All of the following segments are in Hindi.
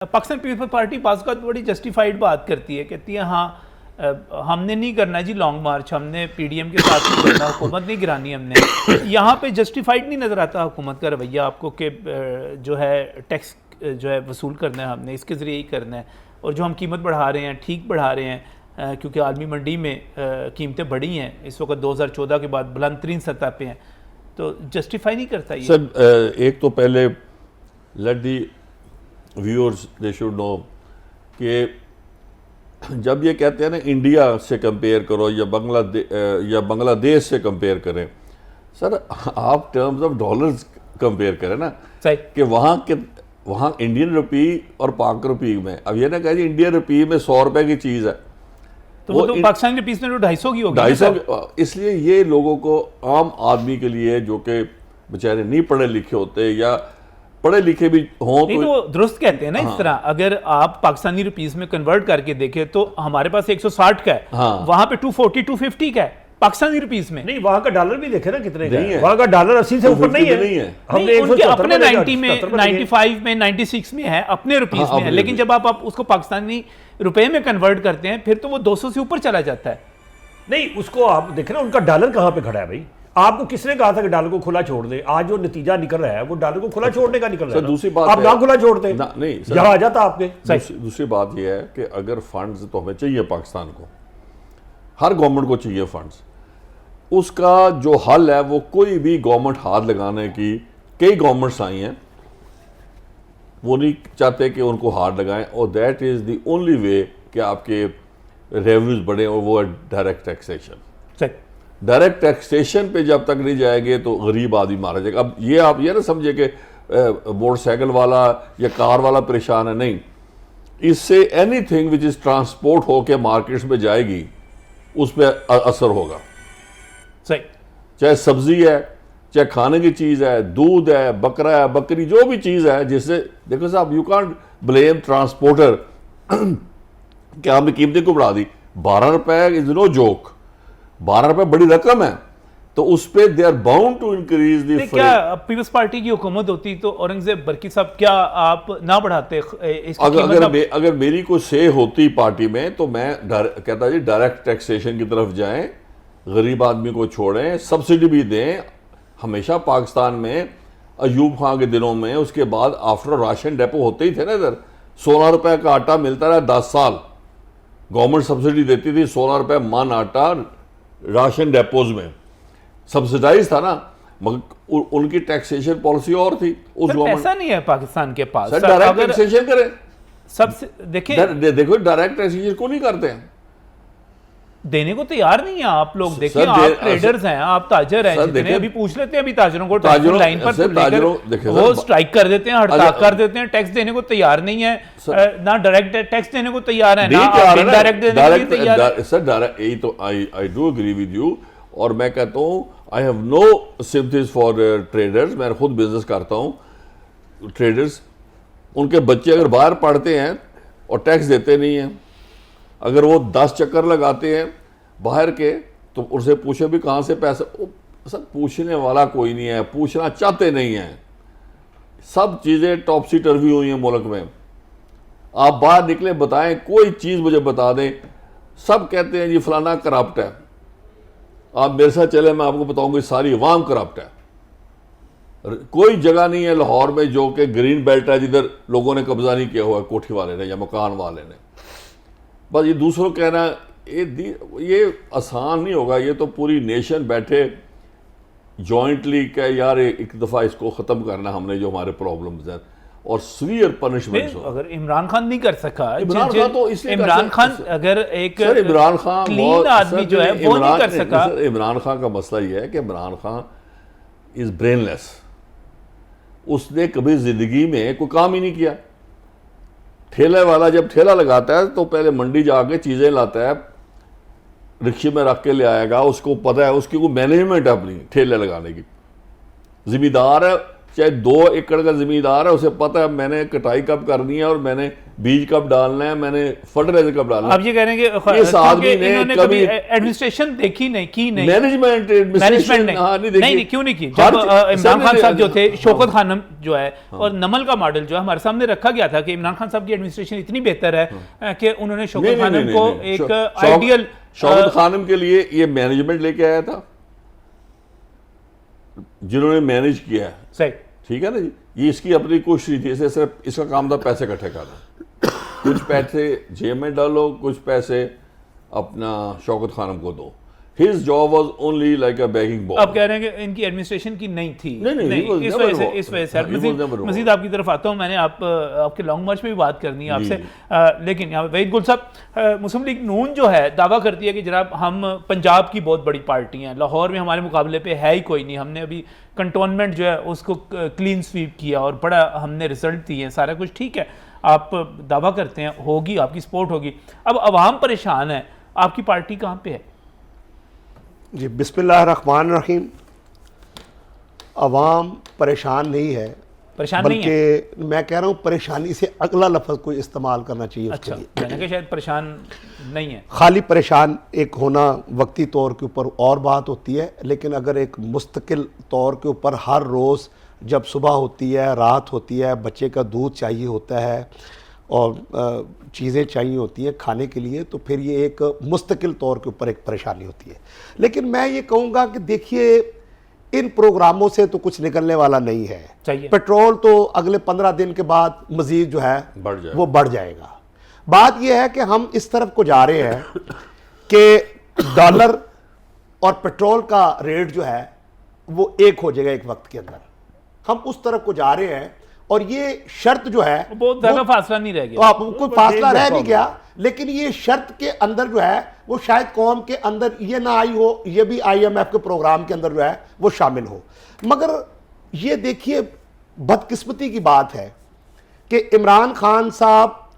पाकिस्तान पीपल्स पार्टी पास का बड़ी जस्टिफाइड बात करती है, कहती है हाँ हमने नहीं करना जी लॉन्ग मार्च, हमने पीडीएम के साथ नहीं करना, हुकूमत नहीं गिरानी हमने। यहाँ पे जस्टिफाइड नहीं नज़र आता हुकूमत का रवैया आपको कि जो है टैक्स जो है वसूल करना है हमने, इसके ज़रिए ही करना है। और जो हम कीमत बढ़ा रहे हैं ठीक बढ़ा रहे हैं, क्योंकि आलमी मंडी में कीमतें बढ़ी हैं इस वक्त 2014 के बाद बुलंद तरीन सतह पे हैं, तो जस्टिफाई नहीं करता ये। सर एक तो पहले let the viewers they should know कि जब ये कहते हैं ना इंडिया से कंपेयर करो या बांग्लादेश से कंपेयर करें, सर आप टर्म्स ऑफ डॉलर्स कंपेयर करें ना, सही कि वहाँ इंडियन रुपी और पाक रुपी में, अब ये ना कहे जी इंडियन रुपी में 100 रुपए की चीज़ है तो वो तो पाकिस्तान के पीस में तो 250 की होगी, 250। इसलिए ये लोगों को, आम आदमी के लिए जो कि बेचारे नहीं पढ़े लिखे होते या पढ़े लिखे भी हों तो दुरुस्त कहते हैं ना। इस तरह अगर आप पाकिस्तानी रुपीस में कन्वर्ट करके देखें तो हमारे पास 160 का है, वहां पे 240 250 का है पाकिस्तानी रुपीस में। नहीं, वहां का डॉलर भी देखे ना कितने का है, वहां का डॉलर 80 से ऊपर नहीं है। हमने उनके अपने 90 में 95 में 96 में है, अपने रुपीस में है, लेकिन जब आप उसको पाकिस्तानी रुपए में कन्वर्ट करते हैं फिर तो वो 200 से ऊपर चला जाता है। नहीं, उसको आप देखें ना, उनका डॉलर कहां पे खड़ा है भाई। आपको किसने कहा था कि डॉलर को खुला छोड़ दे? आज जो नतीजा निकल रहा है वो डॉलर को खुला छोड़ने का निकल रहा है। दूसरी बात आप ना खुला छोड़ते नहीं, यहाँ आ जाता आपके। दूसरी बात यह है कि अगर फंड्स तो हमें चाहिए, पाकिस्तान को, हर गवर्नमेंट को चाहिए फंड्स, उसका जो हल है वो कोई भी गवर्नमेंट हाथ लगाने की, कई गवर्नमेंट्स आई हैं वो नहीं चाहते कि उनको हाथ लगाएं, और that is the only way कि आपके रेवेन्यूज बढ़े, और वो है डायरेक्ट टैक्सेशन। डायरेक्ट टैक्सेशन पे जब तक नहीं जाएंगे तो गरीब आदमी मारा जाएगा। अब ये आप ये ना समझे कि मोटरसाइकिल वाला या कार वाला परेशान है, नहीं, इससे एनीथिंग विच इज ट्रांसपोर्ट होके मार्केट्स में जाएगी उस पर असर होगा। सही, चाहे सब्जी है, चाहे खाने की चीज़ है, दूध है, बकरा है, बकरी, जो भी चीज़ है, जिससे देखो साहब यू कांट ब्लेम ट्रांसपोर्टर कि आपने कीमतें को बढ़ा दी। 12 रुपए इज नो जोक, 12 रुपए बड़ी रकम है, तो उस पे they are bound to increase the. क्या पीपल्स पार्टी की हुकूमत होती तो औरंगजेब बरकी साहब क्या आप ना बढ़ाते इसकी अगर मेरी कोई से होती पार्टी में तो मैं कहता जी डायरेक्ट टैक्सेशन की तरफ जाएं, गरीब आदमी को छोड़ें, सब्सिडी भी दें। हमेशा पाकिस्तान में अयूब खां के दिनों में, उसके बाद आफ्टर राशन डेपो होते ही थे ना इधर, 16 रुपए का आटा मिलता रहा 10 साल, गवर्नमेंट सब्सिडी देती थी, 16 रुपए मन आटा राशन डेपोज में सब्सिडाइज था ना, मगर उनकी टैक्सेशन पॉलिसी और थी। उस पैसा नहीं है पाकिस्तान के पास, डायरेक्ट टैक्सेशन करें। सबसे देखो डायरेक्ट टैक्सेशन को नहीं करते हैं, देने को तैयार नहीं है आप लोग। देखिए आप ट्रेडर्स हैं, आप ताजर हैं, जितने अभी पूछ लेते हैं अभी ताजरों को लाइन पर वो स्ट्राइक कर देते हैं, हड़ताल कर देते हैं, टैक्स देने को तैयार नहीं है, ना डायरेक्ट टैक्स देने को तैयार है, ना इनडायरेक्ट देने को तैयार है। सर डायरेक्ट, यही तो I do agree with you, और मैं कहता हूँ I have no sympathies for traders. मैं खुद बिजनेस करता हूँ। ट्रेडर्स, उनके बच्चे अगर बाहर पढ़ते हैं और टैक्स देते नहीं हैं, अगर वो 10 चक्कर लगाते हैं बाहर के, तो उनसे पूछे भी कहाँ से पैसा, सर पूछने वाला कोई नहीं है, पूछना चाहते नहीं हैं। सब चीज़ें टॉपसी टर्वी हुई हैं मुल्क में। आप बाहर निकले, बताएं कोई चीज़ मुझे बता दें, सब कहते हैं जी फलाना करप्ट है। आप मेरे साथ चले, मैं आपको बताऊंगी सारी अवाम करप्ट है। कोई जगह नहीं है लाहौर में जो कि ग्रीन बेल्ट है जिधर लोगों ने कब्जा नहीं किया हुआ है, कोठी वाले ने या मकान वाले ने। बस ये दूसरों कहना ये आसान नहीं होगा। ये तो पूरी नेशन बैठे जॉइंटली कह यार एक दफ़ा इसको ख़त्म करना हमने, जो हमारे प्रॉब्लम्स हैं, और सीवियर पनिशमेंट हो। अगर इमरान खान नहीं कर सका, इमरान खान तो इसलिए, इमरान खान अगर एक इमरान खान क्लीन आदमी जो है वो नहीं कर सका। इमरान खान का मसला ये है कि इमरान खान इज ब्रेनलेस। उसने कभी जिंदगी में कोई काम ही नहीं किया। ठेले वाला जब ठेला लगाता है तो पहले मंडी जाके चीज़ें लाता है, रिक्शे में रख के ले आएगा, उसको पता है, उसकी कोई मैनेजमेंट है अपनी ठेले लगाने की। जिम्मेदार है, चाहे 2 एकड़ का जिम्मेदार है, उसे पता है मैंने कटाई कब करनी है और मैंने बीज कब डालना है, मैंने फर्टिलाइजर कब डालना है। आप ये कह रहे हैं कि इस आदमी ने इन्होंने कभी कभी एडमिनिस्ट्रेशन देखी नहीं, की नहीं, मैनेजमेंट मैनेजमेंट नहीं, क्यों नहीं की? जब इमरान खान साहब जो थे, शौकत खानम जो है, और नमल का मॉडल जो है हमारे सामने रखा गया था कि इमरान खान साहब की एडमिनिस्ट्रेशन इतनी बेहतर है कि उन्होंने शौकत खानम को एक आइडियल, शौकत खानम के लिए ये मैनेजमेंट लेके आया था जिन्होंने मैनेज किया है, सही, ठीक है ना जी। ये इसकी अपनी कोशिश नहीं थी, इसे सिर्फ इसका काम था पैसे इकट्ठे करना। कुछ पैसे जेब में डालो, कुछ पैसे अपना शौकत खानम को दो। His job was only like a bagging ball. आप कह रहे हैं कि इनकी एडमिनिस्ट्रेशन की नहीं थी? नहीं, इस वजह से मजीद आपकी तरफ आता हूँ। मैंने आपके लॉन्ग मार्च में भी बात करनी है आपसे, लेकिन यहाँ वहीद गुल साहब, मुस्लिम लीग नून जो है दावा करती है कि जनाब हम पंजाब की बहुत बड़ी पार्टी हैं, लाहौर में हमारे मुकाबले पे है ही कोई नहीं, हमने अभी कंटोनमेंट जो है उसको क्लीन स्वीप किया और बड़ा हमने रिजल्ट दिए हैं, सारा कुछ ठीक है, आप दावा करते हैं होगी, आपकी सपोर्ट होगी। अब अवाम परेशान है, आपकी पार्टी कहाँ पे है? जी बिस्मिल्लाहिर्रहमानिर्रहीम। अवाम परेशान नहीं है, परेशान नहीं है, बल्कि मैं कह रहा हूँ परेशानी से अगला लफ्ज़ कोई इस्तेमाल करना चाहिए उसके अच्छा, लिए। मैंने कहा शायद परेशान नहीं है। खाली परेशान एक होना वक्ती तौर के ऊपर और बात होती है, लेकिन अगर एक मुस्तकिल तौर के ऊपर हर रोज़ जब सुबह होती है, रात होती है, बच्चे का दूध चाहिए होता है और चीज़ें चाहिए होती हैं खाने के लिए, तो फिर ये एक मुस्तकिल तौर के ऊपर एक परेशानी होती है। लेकिन मैं ये कहूँगा कि देखिए, इन प्रोग्रामों से तो कुछ निकलने वाला नहीं है। चाहिए पेट्रोल तो अगले 15 दिन के बाद मज़ीद जो है वो बढ़ जाएगा। बात यह है कि हम इस तरफ को जा रहे हैं कि डॉलर और पेट्रोल का रेट जो है वो एक हो जाएगा एक वक्त के अंदर, हम उस तरफ को जा रहे हैं। और ये शर्त जो है बहुत ज़्यादा फासला नहीं रह गया, कोई फासला रह नहीं गया, लेकिन ये शर्त के अंदर जो है वो शायद कौम के अंदर ये ना आई हो, ये भी IMF के प्रोग्राम के अंदर जो है वो शामिल हो। मगर ये देखिए, बदकिस्मती की बात है कि इमरान खान साहब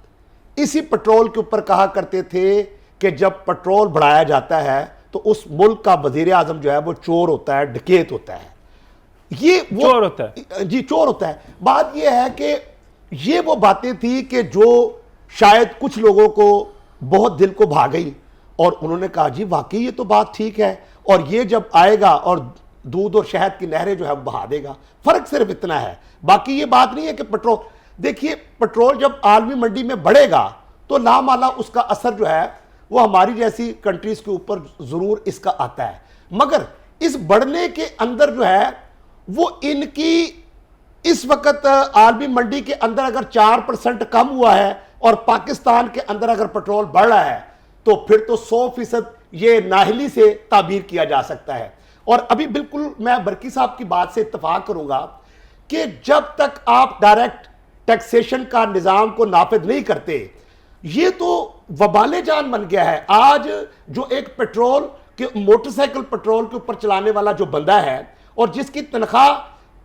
इसी पेट्रोल के ऊपर कहा करते थे कि जब पेट्रोल बढ़ाया जाता है तो उस मुल्क का वजीर आजम जो है वो चोर होता है, डकैत होता है, ये वो चोर होता है जी, चोर होता है। बात यह है कि ये वो बातें थी कि जो शायद कुछ लोगों को बहुत दिल को भा गई और उन्होंने कहा जी वाकई ये तो बात ठीक है, और ये जब आएगा और दूध और शहद की नहरें जो है बहा देगा। फर्क सिर्फ इतना है, बाकी ये बात नहीं है कि पेट्रोल, देखिए पेट्रोल जब आलमी मंडी में बढ़ेगा तो लामाला उसका असर जो है वो हमारी जैसी कंट्रीज के ऊपर जरूर इसका आता है। मगर इस बढ़ने के अंदर जो है वो इनकी इस वक्त आलमी मंडी के अंदर अगर 4% कम हुआ है और पाकिस्तान के अंदर अगर पेट्रोल बढ़ रहा है तो फिर तो 100% ये नाहली से ताबीर किया जा सकता है। और अभी बिल्कुल मैं बरकी साहब की बात से इत्तफाक करूंगा कि जब तक आप डायरेक्ट टैक्सेशन का निज़ाम को नाफिज नहीं करते, ये तो वबाले जान बन गया है। आज जो एक पेट्रोल के मोटरसाइकिल पेट्रोल के ऊपर चलाने वाला जो बंदा है और जिसकी तनख्वाह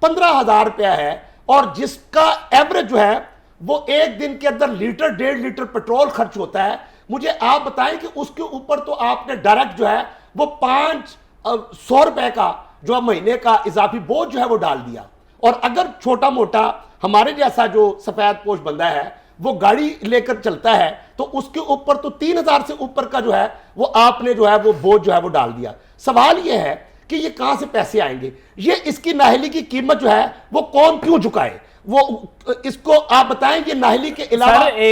15,000 रुपया है और जिसका एवरेज जो है वो एक दिन के अंदर लीटर 1.5 लीटर पेट्रोल खर्च होता है, मुझे आप बताएं कि उसके ऊपर तो आपने डायरेक्ट जो है वो 500 रुपए का जो महीने का इजाफी बोझ जो है वो डाल दिया। और अगर छोटा मोटा हमारे जैसा जो सफेद पोश बंदा है वो गाड़ी लेकर चलता है तो उसके ऊपर तो 3,000 से ऊपर का जो है वो आपने जो है वो बोझ जो है वो डाल दिया। सवाल ये है कि ये कहां से पैसे आएंगे, ये इसकी नाहली की कीमत जो है वो कौन क्यों झुकाए, वो इसको आप बताएं। ये नाहली के अलावा